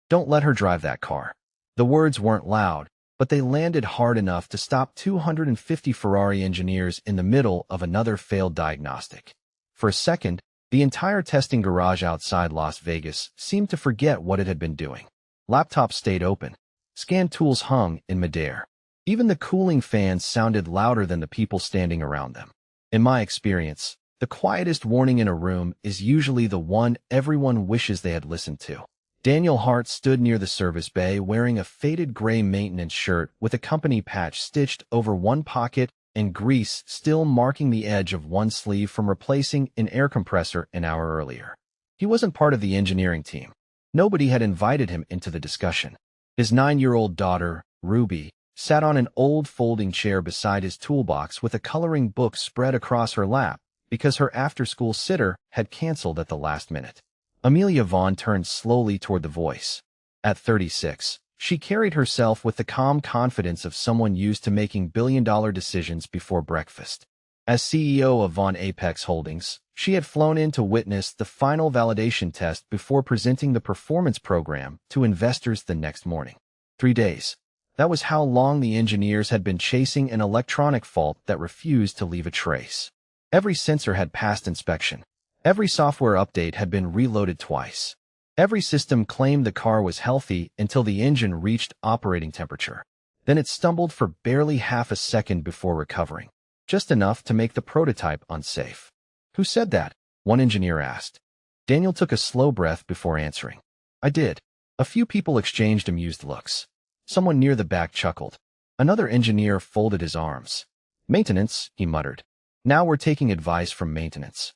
Don't let her drive that car. The words weren't loud, but they landed hard enough to stop 250 Ferrari engineers in the middle of another failed diagnostic. For a second, the entire testing garage outside Las Vegas seemed to forget what it had been doing. Laptops stayed open. Scan tools hung in midair. Even the cooling fans sounded louder than the people standing around them. In my experience, the quietest warning in a room is usually the one everyone wishes they had listened to. Daniel Hart stood near the service bay wearing a faded gray maintenance shirt with a company patch stitched over one pocket and grease still marking the edge of one sleeve from replacing an air compressor an hour earlier. He wasn't part of the engineering team. Nobody had invited him into the discussion. His 9-year-old daughter, Ruby, sat on an old folding chair beside his toolbox with a coloring book spread across her lap because her after-school sitter had canceled at the last minute. Amelia Vaughn turned slowly toward the voice. At 36, she carried herself with the calm confidence of someone used to making billion-dollar decisions before breakfast. As CEO of Vaughn Apex Holdings, she had flown in to witness the final validation test before presenting the performance program to investors the next morning. 3 days. That was how long the engineers had been chasing an electronic fault that refused to leave a trace. Every sensor had passed inspection. Every software update had been reloaded twice. Every system claimed the car was healthy until the engine reached operating temperature. Then it stumbled for barely half a second before recovering, just enough to make the prototype unsafe. "Who said that?" one engineer asked. Daniel took a slow breath before answering. "I did." A few people exchanged amused looks. Someone near the back chuckled. Another engineer folded his arms. "Maintenance," he muttered. "Now we're taking advice from maintenance."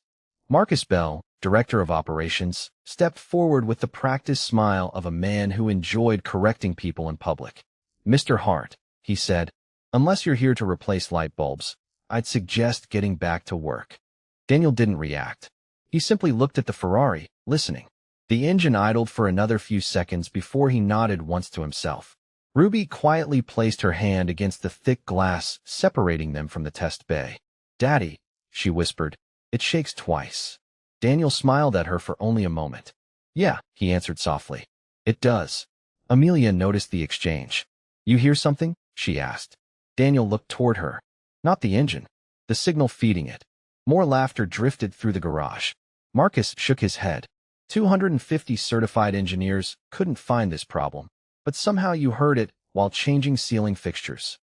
Marcus Bell, director of operations, stepped forward with the practiced smile of a man who enjoyed correcting people in public. "Mr. Hart," he said, "unless you're here to replace light bulbs, I'd suggest getting back to work." Daniel didn't react. He simply looked at the Ferrari, listening. The engine idled for another few seconds before he nodded once to himself. Ruby quietly placed her hand against the thick glass separating them from the test bay. "Daddy," she whispered, "it shakes twice." Daniel smiled at her for only a moment. "Yeah," he answered softly. "It does." Amelia noticed the exchange. "You hear something?" she asked. Daniel looked toward her. Not the engine. The signal feeding it. More laughter drifted through the garage. Marcus shook his head. 250 certified engineers couldn't find this problem, but somehow you heard it while changing ceiling fixtures.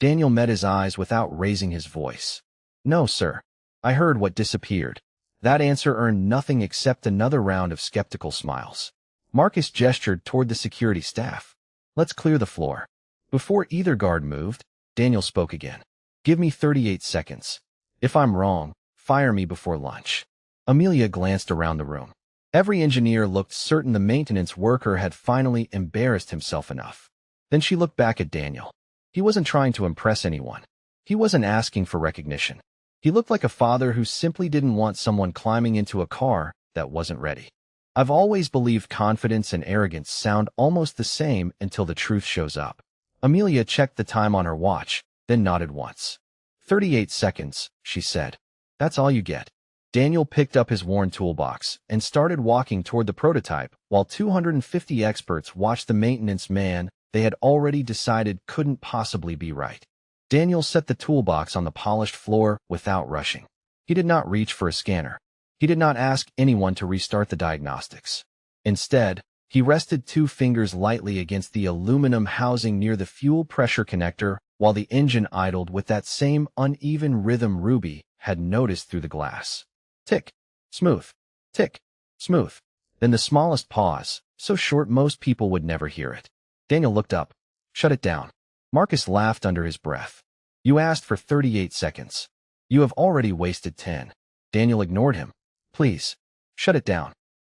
Daniel met his eyes without raising his voice. "No, sir. I heard what disappeared." That answer earned nothing except another round of skeptical smiles. Marcus gestured toward the security staff. "Let's clear the floor." Before either guard moved, Daniel spoke again. "Give me 38 seconds. If I'm wrong, fire me before lunch." Amelia glanced around the room. Every engineer looked certain the maintenance worker had finally embarrassed himself enough. Then she looked back at Daniel. He wasn't trying to impress anyone. He wasn't asking for recognition. He looked like a father who simply didn't want someone climbing into a car that wasn't ready. "I've always believed confidence and arrogance sound almost the same until the truth shows up." Amelia checked the time on her watch, then nodded once. 38 seconds, she said. "That's all you get." Daniel picked up his worn toolbox and started walking toward the prototype while 250 experts watched the maintenance man they had already decided couldn't possibly be right. Daniel set the toolbox on the polished floor without rushing. He did not reach for a scanner. He did not ask anyone to restart the diagnostics. Instead, he rested 2 fingers lightly against the aluminum housing near the fuel pressure connector while the engine idled with that same uneven rhythm Ruby had noticed through the glass. Tick, smooth, tick, smooth. Then the smallest pause, so short most people would never hear it. Daniel looked up. "Shut it down." Marcus laughed under his breath. "You asked for 38 seconds. You have already wasted 10. Daniel ignored him. "Please, shut it down."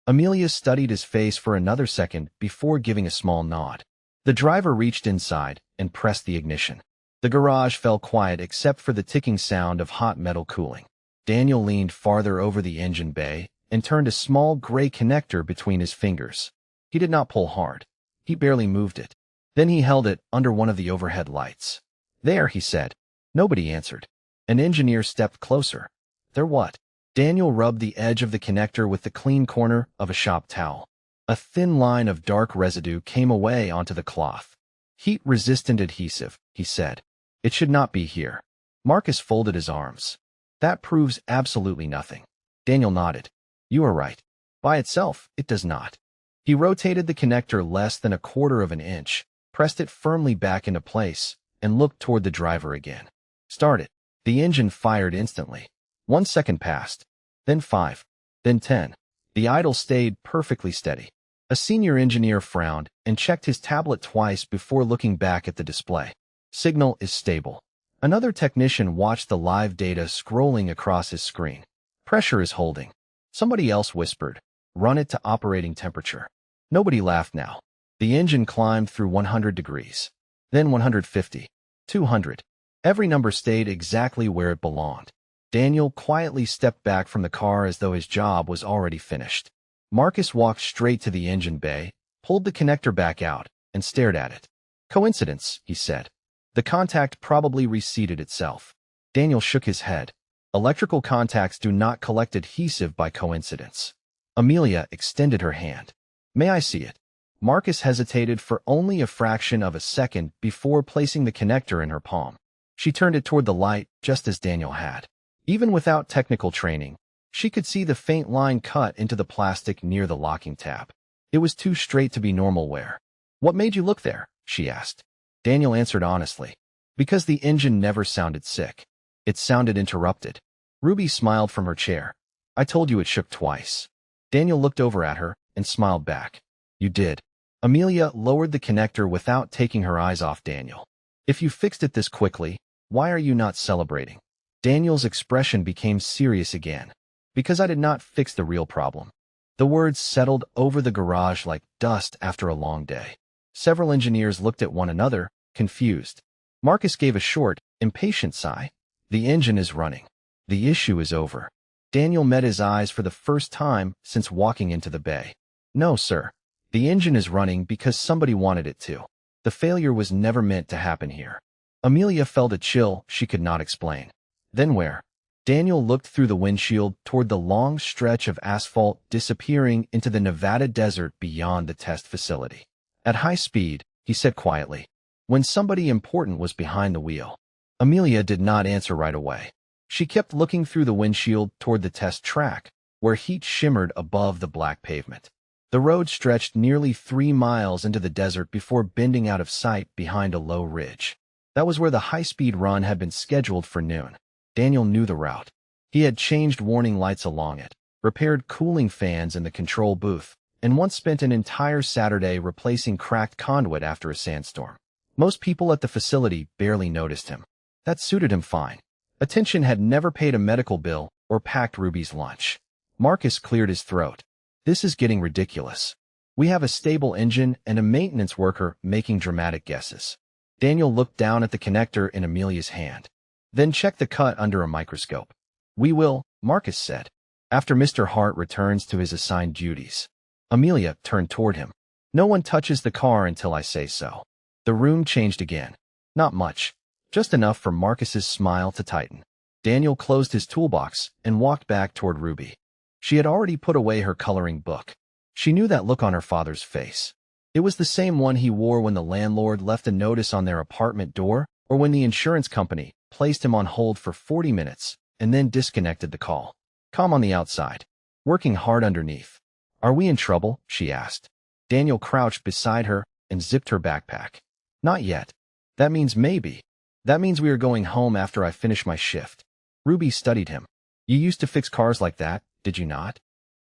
Amelia studied his face for another second before giving a small nod. The driver reached inside and pressed the ignition. The garage fell quiet except for the ticking sound of hot metal cooling. Daniel leaned farther over the engine bay and turned a small gray connector between his fingers. He did not pull hard. He barely moved it. Then he held it under one of the overhead lights. "There," he said. Nobody answered. An engineer stepped closer. "There what?" Daniel rubbed the edge of the connector with the clean corner of a shop towel. A thin line of dark residue came away onto the cloth. Heat-resistant adhesive, he said. It should not be here. Marcus folded his arms. That proves absolutely nothing. Daniel nodded. You are right. By itself, it does not. He rotated the connector less than a quarter of an inch, pressed it firmly back into place, and looked toward the driver again. Start it. The engine fired instantly. 1 second passed. Then 5. Then 10. The idle stayed perfectly steady. A senior engineer frowned and checked his tablet twice before looking back at the display. Signal is stable. Another technician watched the live data scrolling across his screen. Pressure is holding. Somebody else whispered, run it to operating temperature. Nobody laughed now. The engine climbed through 100 degrees. Then 150. 200. Every number stayed exactly where it belonged. Daniel quietly stepped back from the car as though his job was already finished. Marcus walked straight to the engine bay, pulled the connector back out, and stared at it. Coincidence, he said. The contact probably reseated itself. Daniel shook his head. Electrical contacts do not collect adhesive by coincidence. Amelia extended her hand. May I see it? Marcus hesitated for only a fraction of a second before placing the connector in her palm. She turned it toward the light, just as Daniel had. Even without technical training, she could see the faint line cut into the plastic near the locking tab. It was too straight to be normal wear. What made you look there? She asked. Daniel answered honestly. Because the engine never sounded sick. It sounded interrupted. Ruby smiled from her chair. I told you it shook twice. Daniel looked over at her and smiled back. You did. Amelia lowered the connector without taking her eyes off Daniel. If you fixed it this quickly, why are you not celebrating? Daniel's expression became serious again. Because I did not fix the real problem. The words settled over the garage like dust after a long day. Several engineers looked at one another, confused. Marcus gave a short, impatient sigh. The engine is running. The issue is over. Daniel met his eyes for the first time since walking into the bay. No, sir. The engine is running because somebody wanted it to. The failure was never meant to happen here. Amelia felt a chill she could not explain. Then where? Daniel looked through the windshield toward the long stretch of asphalt disappearing into the Nevada desert beyond the test facility. At high speed, he said quietly, when somebody important was behind the wheel. Amelia did not answer right away. She kept looking through the windshield toward the test track, where heat shimmered above the black pavement. The road stretched nearly 3 miles into the desert before bending out of sight behind a low ridge. That was where the high-speed run had been scheduled for noon. Daniel knew the route. He had changed warning lights along it, repaired cooling fans in the control booth, and once spent an entire Saturday replacing cracked conduit after a sandstorm. Most people at the facility barely noticed him. That suited him fine. Attention had never paid a medical bill or packed Ruby's lunch. Marcus cleared his throat. This is getting ridiculous. We have a stable engine and a maintenance worker making dramatic guesses. Daniel looked down at the connector in Amelia's hand. Then check the cut under a microscope. We will, Marcus said, after Mr. Hart returns to his assigned duties. Amelia turned toward him. No one touches the car until I say so. The room changed again. Not much. Just enough for Marcus's smile to tighten. Daniel closed his toolbox and walked back toward Ruby. She had already put away her coloring book. She knew that look on her father's face. It was the same one he wore when the landlord left a notice on their apartment door or when the insurance company placed him on hold for 40 minutes and then disconnected the call. Calm on the outside. Working hard underneath. Are we in trouble? She asked. Daniel crouched beside her and zipped her backpack. Not yet. That means maybe. That means we are going home after I finish my shift. Ruby studied him. You used to fix cars like that, did you not?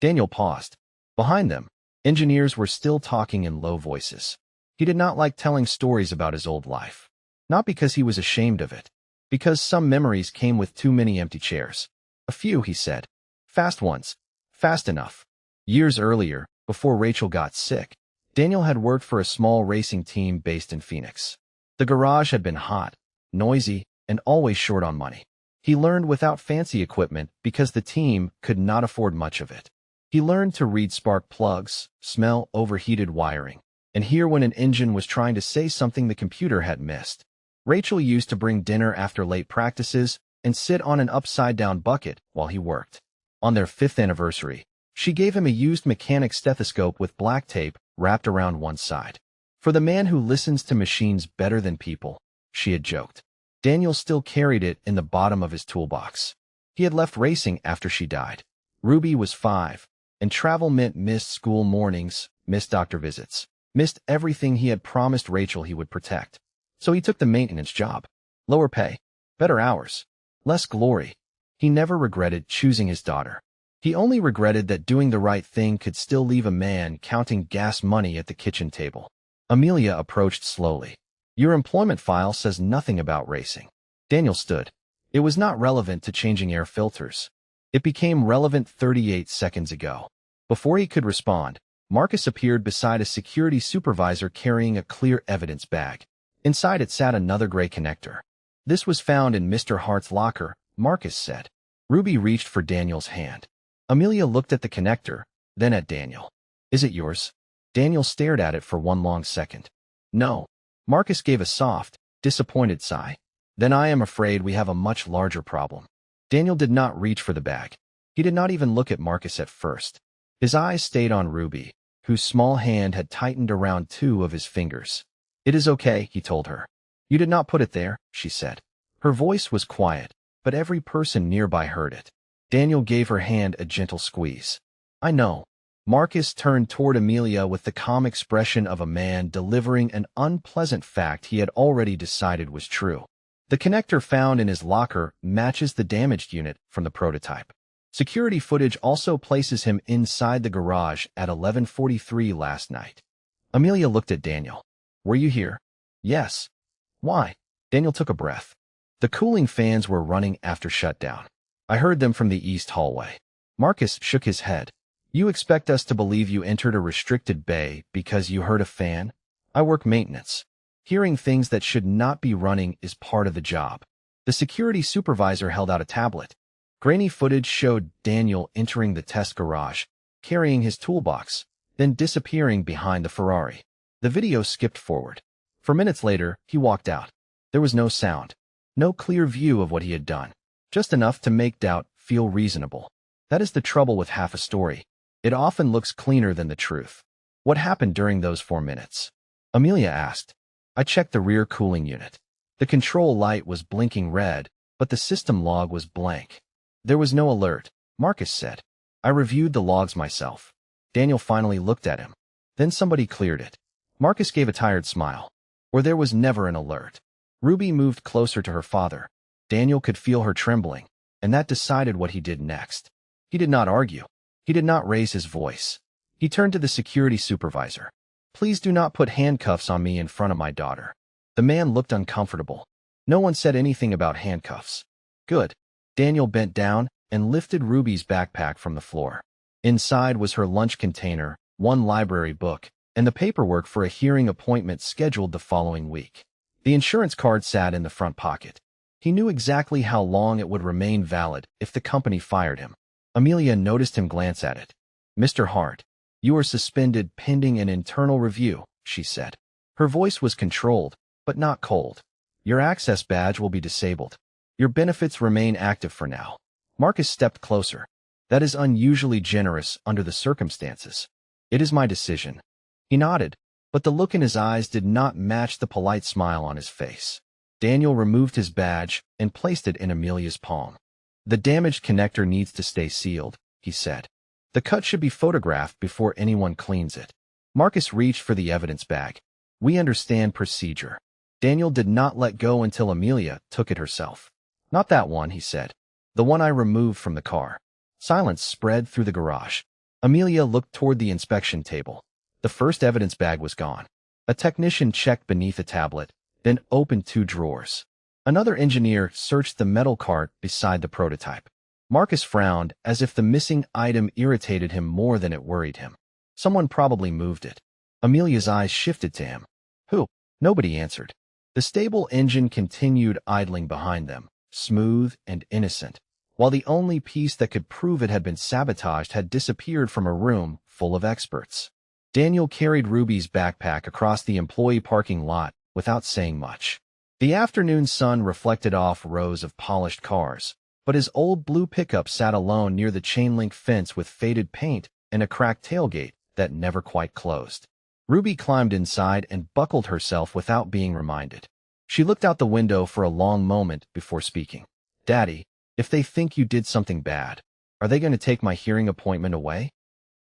Daniel paused. Behind them, engineers were still talking in low voices. He did not like telling stories about his old life. Not because he was ashamed of it. Because some memories came with too many empty chairs. A few, he said. Fast ones. Fast enough. Years earlier, before Rachel got sick, Daniel had worked for a small racing team based in Phoenix. The garage had been hot, noisy, and always short on money. He learned without fancy equipment because the team could not afford much of it. He learned to read spark plugs, smell overheated wiring, and hear when an engine was trying to say something the computer had missed. Rachel used to bring dinner after late practices and sit on an upside-down bucket while he worked. On their 5th anniversary, She gave him a used mechanic stethoscope with black tape wrapped around one side. For the man who listens to machines better than people, she had joked. Daniel still carried it in the bottom of his toolbox. He had left racing after she died. Ruby was 5, and travel meant missed school mornings, missed doctor visits, missed everything he had promised Rachel he would protect. So he took the maintenance job. Lower pay, better hours, less glory. He never regretted choosing his daughter. He only regretted that doing the right thing could still leave a man counting gas money at the kitchen table. Amelia approached slowly. Your employment file says nothing about racing. Daniel stood. It was not relevant to changing air filters. It became relevant 38 seconds ago. Before he could respond, Marcus appeared beside a security supervisor carrying a clear evidence bag. Inside it sat another gray connector. This was found in Mr. Hart's locker, Marcus said. Ruby reached for Daniel's hand. Amelia looked at the connector, then at Daniel. Is it yours? Daniel stared at it for one long second. No. Marcus gave a soft, disappointed sigh. Then I am afraid we have a much larger problem. Daniel did not reach for the bag. He did not even look at Marcus at first. His eyes stayed on Ruby, whose small hand had tightened around 2 of his fingers. It is okay, he told her. You did not put it there, she said. Her voice was quiet, but every person nearby heard it. Daniel gave her hand a gentle squeeze. I know. Marcus turned toward Amelia with the calm expression of a man delivering an unpleasant fact he had already decided was true. The connector found in his locker matches the damaged unit from the prototype. Security footage also places him inside the garage at 11:43 last night. Amelia looked at Daniel. Were you here? Yes. Why? Daniel took a breath. The cooling fans were running after shutdown. I heard them from the east hallway. Marcus shook his head. You expect us to believe you entered a restricted bay because you heard a fan? I work maintenance. Hearing things that should not be running is part of the job. The security supervisor held out a tablet. Grainy footage showed Daniel entering the test garage, carrying his toolbox, then disappearing behind the Ferrari. The video skipped forward. For minutes later, he walked out. There was no sound, no clear view of what he had done, just enough to make doubt feel reasonable. That is the trouble with half a story. It often looks cleaner than the truth. What happened during those 4 minutes? Amelia asked. I checked the rear cooling unit. The control light was blinking red, but the system log was blank. There was no alert, Marcus said. I reviewed the logs myself. Daniel finally looked at him. Then somebody cleared it. Marcus gave a tired smile. Or there was never an alert. Ruby moved closer to her father. Daniel could feel her trembling, and that decided what he did next. He did not argue. He did not raise his voice. He turned to the security supervisor. Please do not put handcuffs on me in front of my daughter. The man looked uncomfortable. No one said anything about handcuffs. Good. Daniel bent down and lifted Ruby's backpack from the floor. Inside was her lunch container, 1 library book, and the paperwork for a hearing appointment scheduled the following week. The insurance card sat in the front pocket. He knew exactly how long it would remain valid if the company fired him. Amelia noticed him glance at it. Mr. Hart, you are suspended pending an internal review, she said. Her voice was controlled, but not cold. Your access badge will be disabled. Your benefits remain active for now. Marcus stepped closer. That is unusually generous under the circumstances. It is my decision. He nodded, but the look in his eyes did not match the polite smile on his face. Daniel removed his badge and placed it in Amelia's palm. The damaged connector needs to stay sealed, he said. The cut should be photographed before anyone cleans it. Marcus reached for the evidence bag. We understand procedure. Daniel did not let go until Amelia took it herself. Not that one, he said. The one I removed from the car. Silence spread through the garage. Amelia looked toward the inspection table. The first evidence bag was gone. A technician checked beneath a tablet, then opened 2 drawers. Another engineer searched the metal cart beside the prototype. Marcus frowned as if the missing item irritated him more than it worried him. Someone probably moved it. Amelia's eyes shifted to him. Who? Nobody answered. The stable engine continued idling behind them, smooth and innocent, while the only piece that could prove it had been sabotaged had disappeared from a room full of experts. Daniel carried Ruby's backpack across the employee parking lot without saying much. The afternoon sun reflected off rows of polished cars, but his old blue pickup sat alone near the chain-link fence with faded paint and a cracked tailgate that never quite closed. Ruby climbed inside and buckled herself without being reminded. She looked out the window for a long moment before speaking. "Daddy, if they think you did something bad, are they going to take my hearing appointment away?"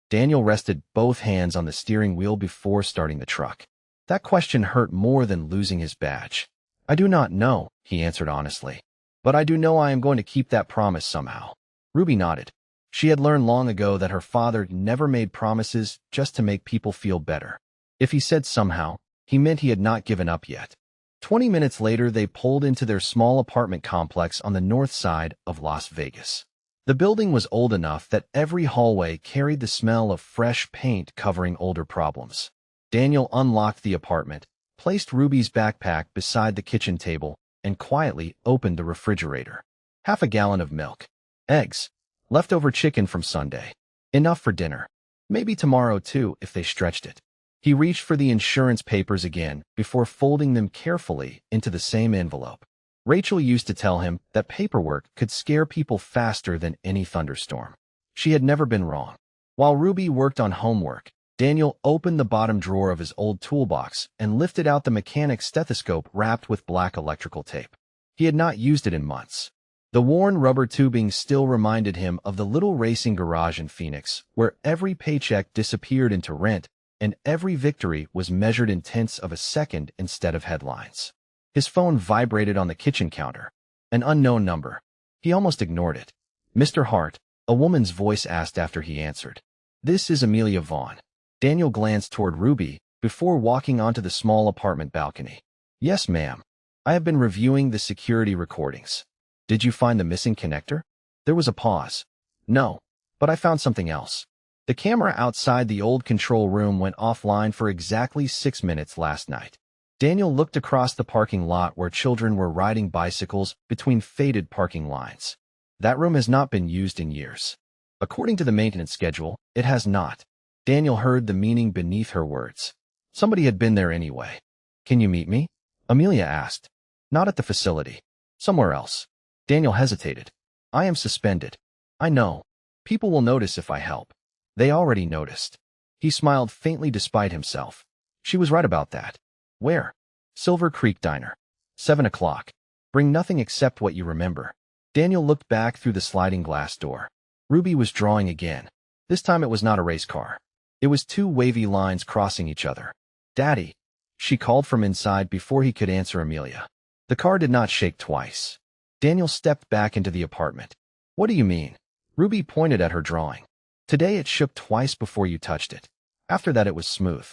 Daniel rested both hands on the steering wheel before starting the truck. That question hurt more than losing his badge. "I do not know," he answered honestly. "But I do know I am going to keep that promise somehow." Ruby nodded. She had learned long ago that her father never made promises just to make people feel better. If he said somehow, he meant he had not given up yet. 20 minutes later, they pulled into their small apartment complex on the north side of Las Vegas. The building was old enough that every hallway carried the smell of fresh paint covering older problems. Daniel unlocked the apartment, placed Ruby's backpack beside the kitchen table, and quietly opened the refrigerator. Half a gallon of milk. Eggs. Leftover chicken from Sunday. Enough for dinner. Maybe tomorrow too, if they stretched it. He reached for the insurance papers again before folding them carefully into the same envelope. Rachel used to tell him that paperwork could scare people faster than any thunderstorm. She had never been wrong. While Ruby worked on homework, Daniel opened the bottom drawer of his old toolbox and lifted out the mechanic's stethoscope wrapped with black electrical tape. He had not used it in months. The worn rubber tubing still reminded him of the little racing garage in Phoenix, where every paycheck disappeared into rent and every victory was measured in tenths of a second instead of headlines. His phone vibrated on the kitchen counter. An unknown number. He almost ignored it. "Mr. Hart," a woman's voice asked after he answered. "This is Amelia Vaughn." Daniel glanced toward Ruby before walking onto the small apartment balcony. "Yes, ma'am. I have been reviewing the security recordings. Did you find the missing connector?" There was a pause. "No, but I found something else. The camera outside the old control room went offline for exactly 6 minutes last night." Daniel looked across the parking lot where children were riding bicycles between faded parking lines. "That room has not been used in years. According to the maintenance schedule, it has not." Daniel heard the meaning beneath her words. Somebody had been there anyway. "Can you meet me?" Amelia asked. "Not at the facility. Somewhere else." Daniel hesitated. "I am suspended. I know. People will notice if I help." They already noticed. He smiled faintly despite himself. She was right about that. "Where?" "Silver Creek Diner. 7 o'clock. Bring nothing except what you remember." Daniel looked back through the sliding glass door. Ruby was drawing again. This time it was not a race car. It was 2 wavy lines crossing each other. "Daddy," she called from inside before he could answer Amelia. The car did not shake twice. Daniel stepped back into the apartment. "What do you mean?" Ruby pointed at her drawing. "Today it shook twice before you touched it. After that it was smooth.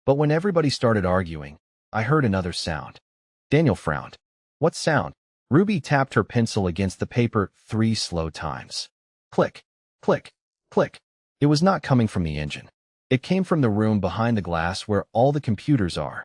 But when everybody started arguing, I heard another sound." Daniel frowned. "What sound?" Ruby tapped her pencil against the paper 3 slow times. Click, click, click. It was not coming from the engine. It came from the room behind the glass where all the computers are.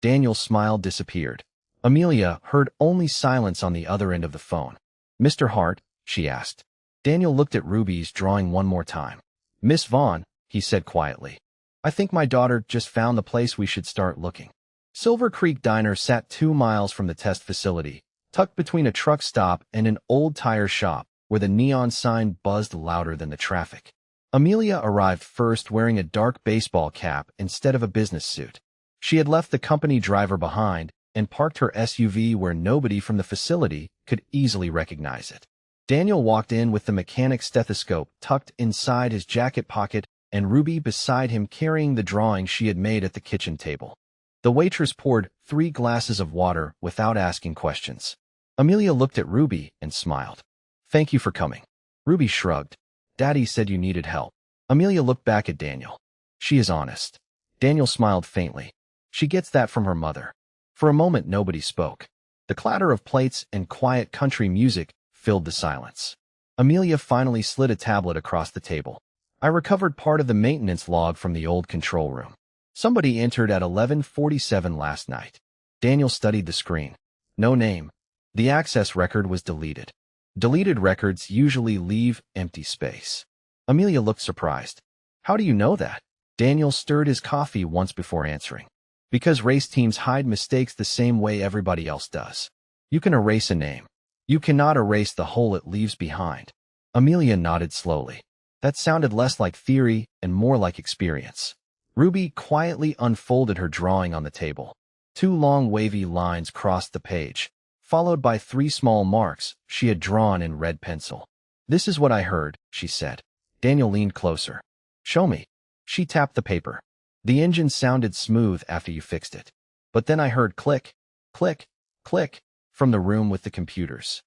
Daniel's smile disappeared. Amelia heard only silence on the other end of the phone. "Mr. Hart?" she asked. Daniel looked at Ruby's drawing one more time. "Miss Vaughn," he said quietly. "I think my daughter just found the place we should start looking." Silver Creek Diner sat 2 miles from the test facility, tucked between a truck stop and an old tire shop where the neon sign buzzed louder than the traffic. Amelia arrived first wearing a dark baseball cap instead of a business suit. She had left the company driver behind and parked her SUV where nobody from the facility could easily recognize it. Daniel walked in with the mechanic's stethoscope tucked inside his jacket pocket and Ruby beside him carrying the drawing she had made at the kitchen table. The waitress poured 3 glasses of water without asking questions. Amelia looked at Ruby and smiled. "Thank you for coming." Ruby shrugged. "Daddy said you needed help." Amelia looked back at Daniel. "She is honest." Daniel smiled faintly. "She gets that from her mother." For a moment nobody spoke. The clatter of plates and quiet country music filled the silence. Amelia finally slid a tablet across the table. "I recovered part of the maintenance log from the old control room. Somebody entered at 11:47 last night." Daniel studied the screen. No name. The access record was deleted. Deleted records usually leave empty space. Amelia looked surprised. "How do you know that?" Daniel stirred his coffee once before answering. "Because race teams hide mistakes the same way everybody else does. You can erase a name. You cannot erase the hole it leaves behind. Amelia nodded slowly. That sounded less like theory and more like experience. Ruby quietly unfolded her drawing on the table. 2 long wavy lines crossed the page, followed by 3 small marks she had drawn in red pencil. "This is what I heard," she said. Daniel leaned closer. "Show me." She tapped the paper. "The engine sounded smooth after you fixed it. But then I heard click, click, click from the room with the computers."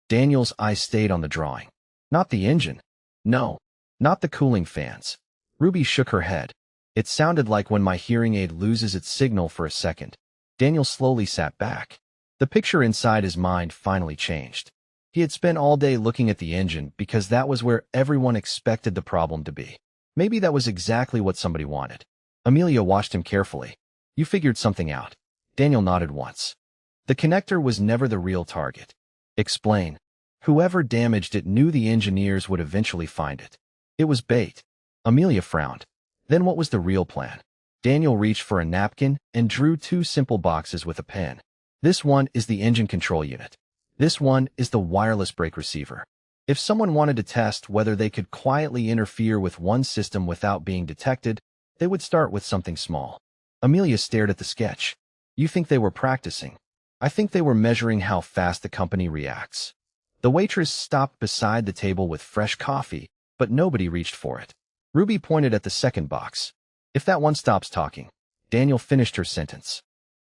Daniel's eyes stayed on the drawing. "Not the engine. No, not the cooling fans." Ruby shook her head. "It sounded like when my hearing aid loses its signal for a second." Daniel slowly sat back. The picture inside his mind finally changed. He had spent all day looking at the engine because that was where everyone expected the problem to be. Maybe that was exactly what somebody wanted. Amelia watched him carefully. "You figured something out." Daniel nodded once. "The connector was never the real target." "Explain." "Whoever damaged it knew the engineers would eventually find it. It was bait." Amelia frowned. "Then what was the real plan?" Daniel reached for a napkin and drew 2 simple boxes with a pen. "This one is the engine control unit. This one is the wireless brake receiver. If someone wanted to test whether they could quietly interfere with one system without being detected, they would start with something small." Amelia stared at the sketch. "You think they were practicing?" "I think they were measuring how fast the company reacts." The waitress stopped beside the table with fresh coffee, but nobody reached for it. Ruby pointed at the second box. "If that one stops talking." Daniel finished her sentence.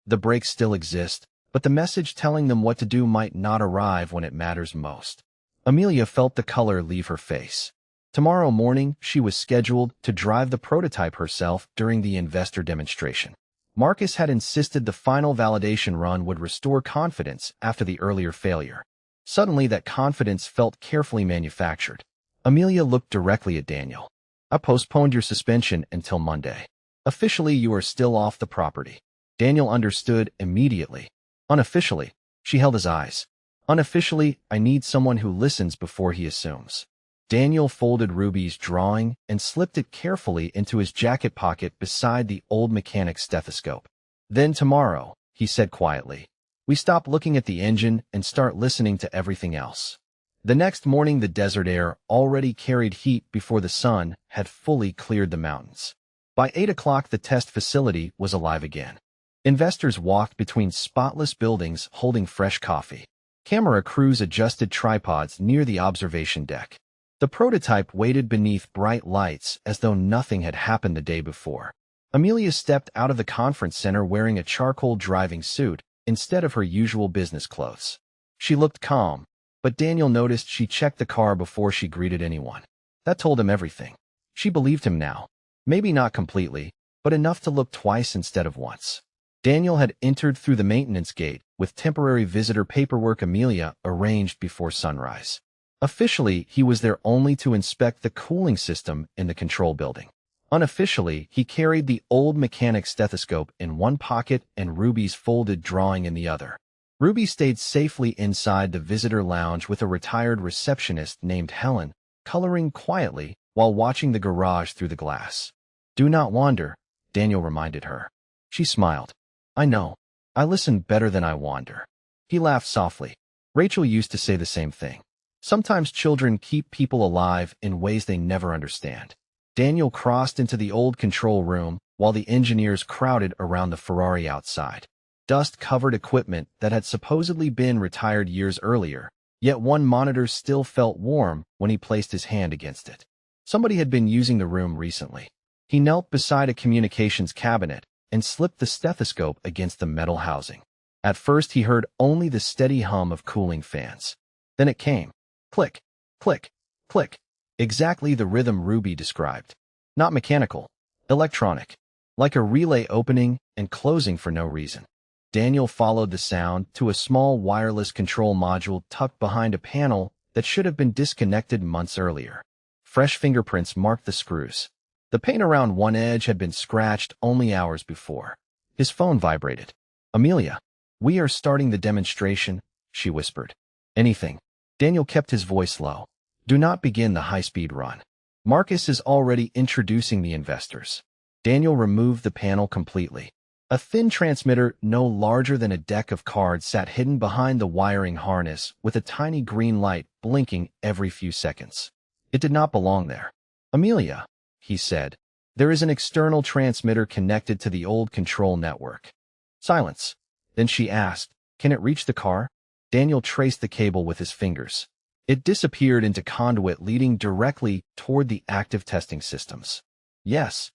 "The brakes still exist, but the message telling them what to do might not arrive when it matters most." Amelia felt the color leave her face. Tomorrow morning, she was scheduled to drive the prototype herself during the investor demonstration. Marcus had insisted the final validation run would restore confidence after the earlier failure. Suddenly, that confidence felt carefully manufactured. Amelia looked directly at Daniel. "I postponed your suspension until Monday. Officially, you are still off the property." Daniel understood immediately. "Unofficially," she held his eyes. "Unofficially, I need someone who listens before he assumes." Daniel folded Ruby's drawing and slipped it carefully into his jacket pocket beside the old mechanic's stethoscope. "Then tomorrow," he said quietly, "we stop looking at the engine and start listening to everything else." The next morning, the desert air already carried heat before the sun had fully cleared the mountains. By 8 o'clock, the test facility was alive again. Investors walked between spotless buildings holding fresh coffee. Camera crews adjusted tripods near the observation deck. The prototype waited beneath bright lights as though nothing had happened the day before. Amelia stepped out of the conference center wearing a charcoal driving suit instead of her usual business clothes. She looked calm, but Daniel noticed she checked the car before she greeted anyone. That told him everything. She believed him now. Maybe not completely, but enough to look twice instead of once. Daniel had entered through the maintenance gate with temporary visitor paperwork Amelia arranged before sunrise. Officially, he was there only to inspect the cooling system in the control building. Unofficially, he carried the old mechanic's stethoscope in one pocket and Ruby's folded drawing in the other. Ruby stayed safely inside the visitor lounge with a retired receptionist named Helen, coloring quietly while watching the garage through the glass. "Do not wander," Daniel reminded her. She smiled. "I know. I listen better than I wander." He laughed softly. "Rachel used to say the same thing. Sometimes children keep people alive in ways they never understand." Daniel crossed into the old control room while the engineers crowded around the Ferrari outside. Dust-covered equipment that had supposedly been retired years earlier, yet one monitor still felt warm when he placed his hand against it. Somebody had been using the room recently. He knelt beside a communications cabinet and slipped the stethoscope against the metal housing. At first, he heard only the steady hum of cooling fans. Then it came. Click, click, click. Exactly the rhythm Ruby described. Not mechanical, electronic, like a relay opening and closing for no reason. Daniel followed the sound to a small wireless control module tucked behind a panel that should have been disconnected months earlier. Fresh fingerprints marked the screws. The paint around one edge had been scratched only hours before. His phone vibrated. "Amelia, we are starting the demonstration," she whispered. "Anything." Daniel kept his voice low. "Do not begin the high-speed run. Marcus is already introducing the investors." Daniel removed the panel completely. A thin transmitter no larger than a deck of cards sat hidden behind the wiring harness with a tiny green light blinking every few seconds. It did not belong there. "Amelia," he said, "there is an external transmitter connected to the old control network." Silence. Then she asked, "Can it reach the car?" Daniel traced the cable with his fingers. It disappeared into conduit leading directly toward the active testing systems. Yes.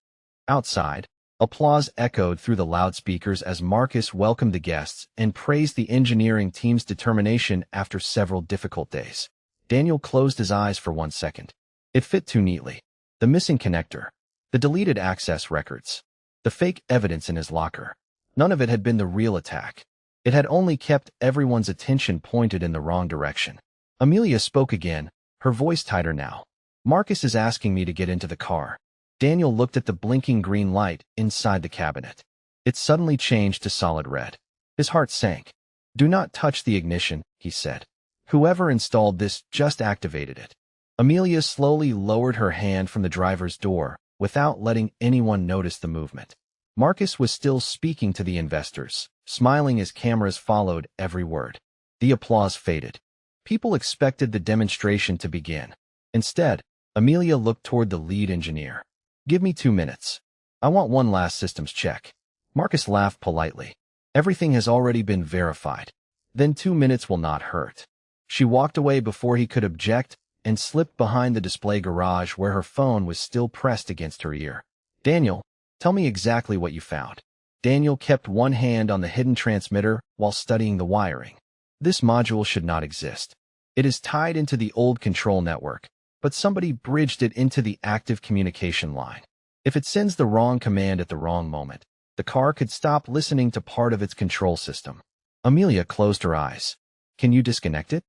Outside, applause echoed through the loudspeakers as Marcus welcomed the guests and praised the engineering team's determination after several difficult days. Daniel closed his eyes for 1 second. It fit too neatly. The missing connector, the deleted access records, the fake evidence in his locker. None of it had been the real attack. It had only kept everyone's attention pointed in the wrong direction. Amelia spoke again, her voice tighter now. "Marcus is asking me to get into the car." Daniel looked at the blinking green light inside the cabinet. It suddenly changed to solid red. His heart sank. "Do not touch the ignition," he said. "Whoever installed this just activated it." Amelia slowly lowered her hand from the driver's door without letting anyone notice the movement. Marcus was still speaking to the investors, smiling as cameras followed every word. The applause faded. People expected the demonstration to begin. Instead, Amelia looked toward the lead engineer. "Give me 2 minutes. I want one last systems check." Marcus laughed politely. "Everything has already been verified. Then 2 minutes will not hurt." She walked away before he could object and slipped behind the display garage where her phone was still pressed against her ear. "Daniel, tell me exactly what you found." Daniel kept one hand on the hidden transmitter while studying the wiring. "This module should not exist. It is tied into the old control network, but somebody bridged it into the active communication line. If it sends the wrong command at the wrong moment, the car could stop listening to part of its control system." Amelia closed her eyes. "Can you disconnect it?"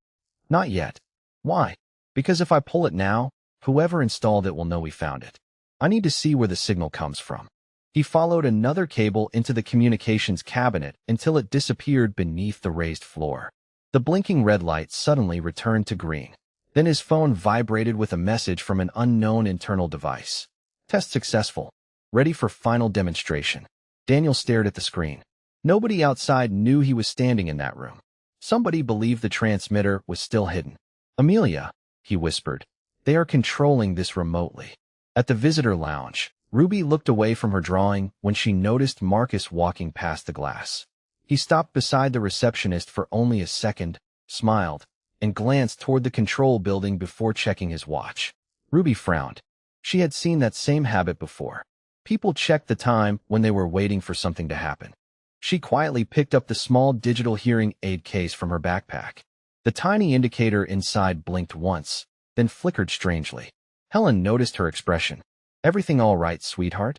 "Not yet." "Why?" "Because if I pull it now, whoever installed it will know we found it. I need to see where the signal comes from." He followed another cable into the communications cabinet until it disappeared beneath the raised floor. The blinking red light suddenly returned to green. Then his phone vibrated with a message from an unknown internal device. "Test successful. Ready for final demonstration." Daniel stared at the screen. Nobody outside knew he was standing in that room. Somebody believed the transmitter was still hidden. "Amelia," he whispered, "they are controlling this remotely." At the visitor lounge, Ruby looked away from her drawing when she noticed Marcus walking past the glass. He stopped beside the receptionist for only a second, smiled, and glanced toward the control building before checking his watch. Ruby frowned. She had seen that same habit before. People checked the time when they were waiting for something to happen. She quietly picked up the small digital hearing aid case from her backpack. The tiny indicator inside blinked once, then flickered strangely. Helen noticed her expression. "Everything all right, sweetheart?"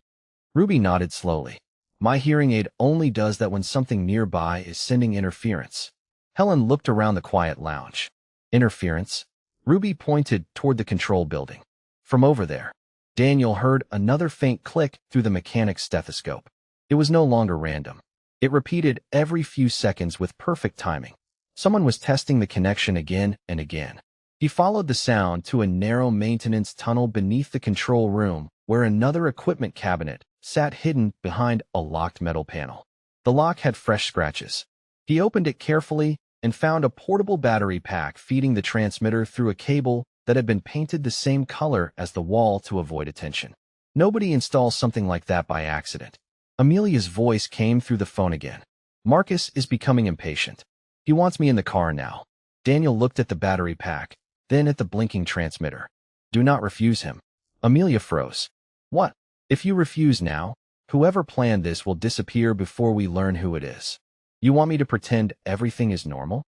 Ruby nodded slowly. "My hearing aid only does that when something nearby is sending interference." Helen looked around the quiet lounge. "Interference?" Ruby pointed toward the control building. From over there, Daniel heard another faint click through the mechanic's stethoscope. It was no longer random. It repeated every few seconds with perfect timing. Someone was testing the connection again and again. He followed the sound to a narrow maintenance tunnel beneath the control room where another equipment cabinet sat hidden behind a locked metal panel. The lock had fresh scratches. He opened it carefully and found a portable battery pack feeding the transmitter through a cable that had been painted the same color as the wall to avoid attention. Nobody installs something like that by accident. Amelia's voice came through the phone again. "Marcus is becoming impatient. He wants me in the car now." Daniel looked at the battery pack, then at the blinking transmitter. "Do not refuse him." Amelia froze. "What? If you refuse now, whoever planned this will disappear before we learn who it is. You want me to pretend everything is normal?"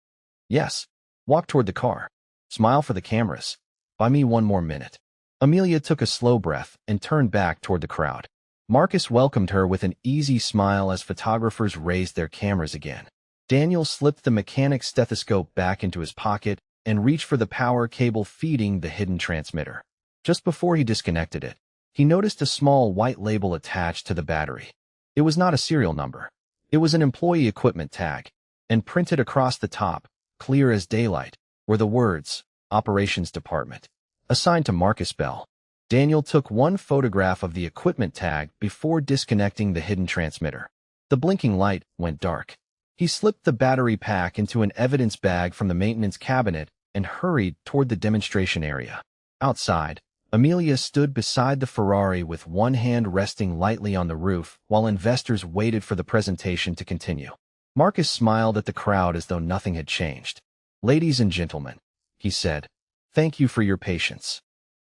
"Yes." "Walk toward the car. Smile for the cameras. Buy me 1 more minute." Amelia took a slow breath and turned back toward the crowd. Marcus welcomed her with an easy smile as photographers raised their cameras again. Daniel slipped the mechanic's stethoscope back into his pocket and reached for the power cable feeding the hidden transmitter. Just before he disconnected it, he noticed a small white label attached to the battery. It was not a serial number. It was an employee equipment tag, and printed across the top, clear as daylight, were the words, "Operations Department," assigned to Marcus Bell. Daniel took one photograph of the equipment tag before disconnecting the hidden transmitter. The blinking light went dark. He slipped the battery pack into an evidence bag from the maintenance cabinet and hurried toward the demonstration area. Outside, Amelia stood beside the Ferrari with one hand resting lightly on the roof while investors waited for the presentation to continue. Marcus smiled at the crowd as though nothing had changed. "Ladies and gentlemen," he said, "thank you for your patience."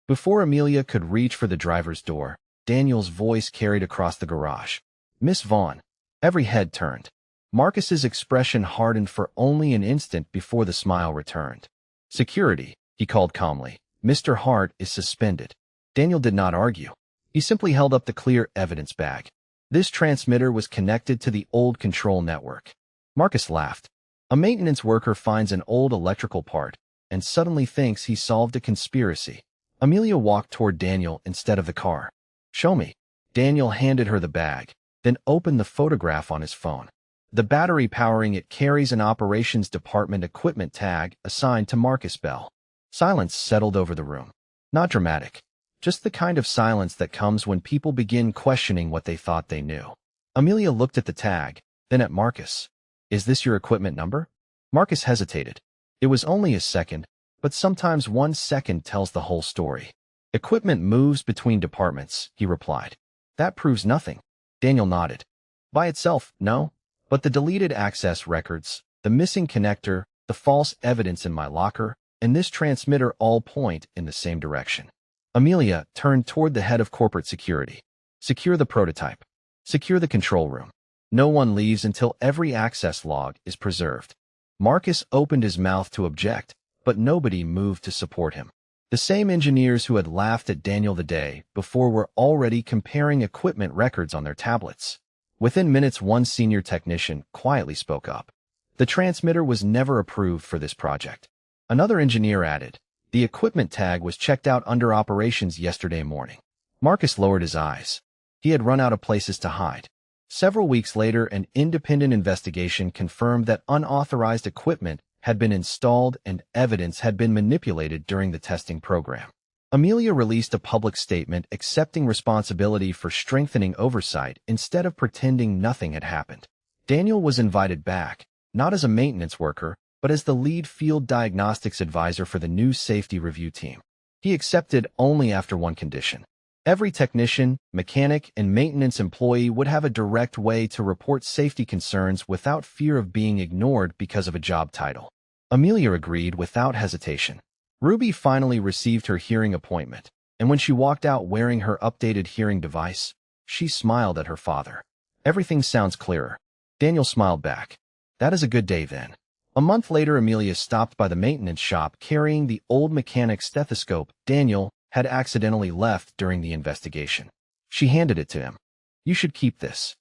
Before Amelia could reach for the driver's door, Daniel's voice carried across the garage. "Miss Vaughn." Every head turned. Marcus's expression hardened for only an instant before the smile returned. "Security," he called calmly. "Mr. Hart is suspended." Daniel did not argue. He simply held up the clear evidence bag. This transmitter was connected to the old control network. Marcus laughed. A maintenance worker finds an old electrical part and suddenly thinks he solved a conspiracy. Amelia walked toward Daniel instead of the car. "Show me." Daniel handed her the bag, then opened the photograph on his phone. The battery powering it carries an operations department equipment tag assigned to Marcus Bell. Silence settled over the room. Not dramatic, just the kind of silence that comes when people begin questioning what they thought they knew. Amelia looked at the tag, then at Marcus. "Is this your equipment number?" Marcus hesitated. It was only a second, but sometimes 1 second tells the whole story. "Equipment moves between departments," he replied. "That proves nothing." Daniel nodded. "By itself, no. But the deleted access records, the missing connector, the false evidence in my locker, and this transmitter all point in the same direction." Amelia turned toward the head of corporate security. "Secure the prototype. Secure the control room. No one leaves until every access log is preserved." Marcus opened his mouth to object, but nobody moved to support him. The same engineers who had laughed at Daniel the day before were already comparing equipment records on their tablets. Within minutes, one senior technician quietly spoke up. "The transmitter was never approved for this project." Another engineer added, "The equipment tag was checked out under operations yesterday morning." Marcus lowered his eyes. He had run out of places to hide. Several weeks later, an independent investigation confirmed that unauthorized equipment had been installed and evidence had been manipulated during the testing program. Amelia released a public statement accepting responsibility for strengthening oversight instead of pretending nothing had happened. Daniel was invited back, not as a maintenance worker, but as the lead field diagnostics advisor for the new safety review team. He accepted only after one condition. Every technician, mechanic, and maintenance employee would have a direct way to report safety concerns without fear of being ignored because of a job title. Amelia agreed without hesitation. Ruby finally received her hearing appointment, and when she walked out wearing her updated hearing device, she smiled at her father. "Everything sounds clearer." Daniel smiled back. "That is a good day then." A month later, Amelia stopped by the maintenance shop carrying the old mechanic's stethoscope Daniel had accidentally left during the investigation. She handed it to him. "You should keep this."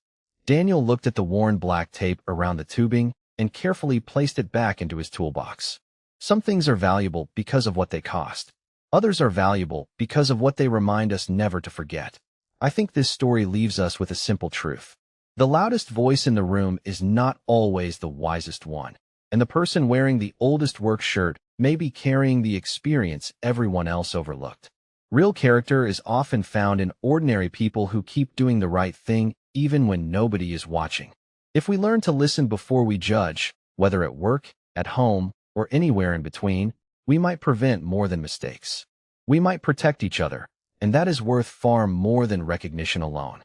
Daniel looked at the worn black tape around the tubing and carefully placed it back into his toolbox. Some things are valuable because of what they cost. Others are valuable because of what they remind us never to forget. I think this story leaves us with a simple truth. The loudest voice in the room is not always the wisest one, and the person wearing the oldest work shirt may be carrying the experience everyone else overlooked. Real character is often found in ordinary people who keep doing the right thing even when nobody is watching. If we learn to listen before we judge, whether at work, at home, or anywhere in between, we might prevent more than mistakes. We might protect each other, and that is worth far more than recognition alone.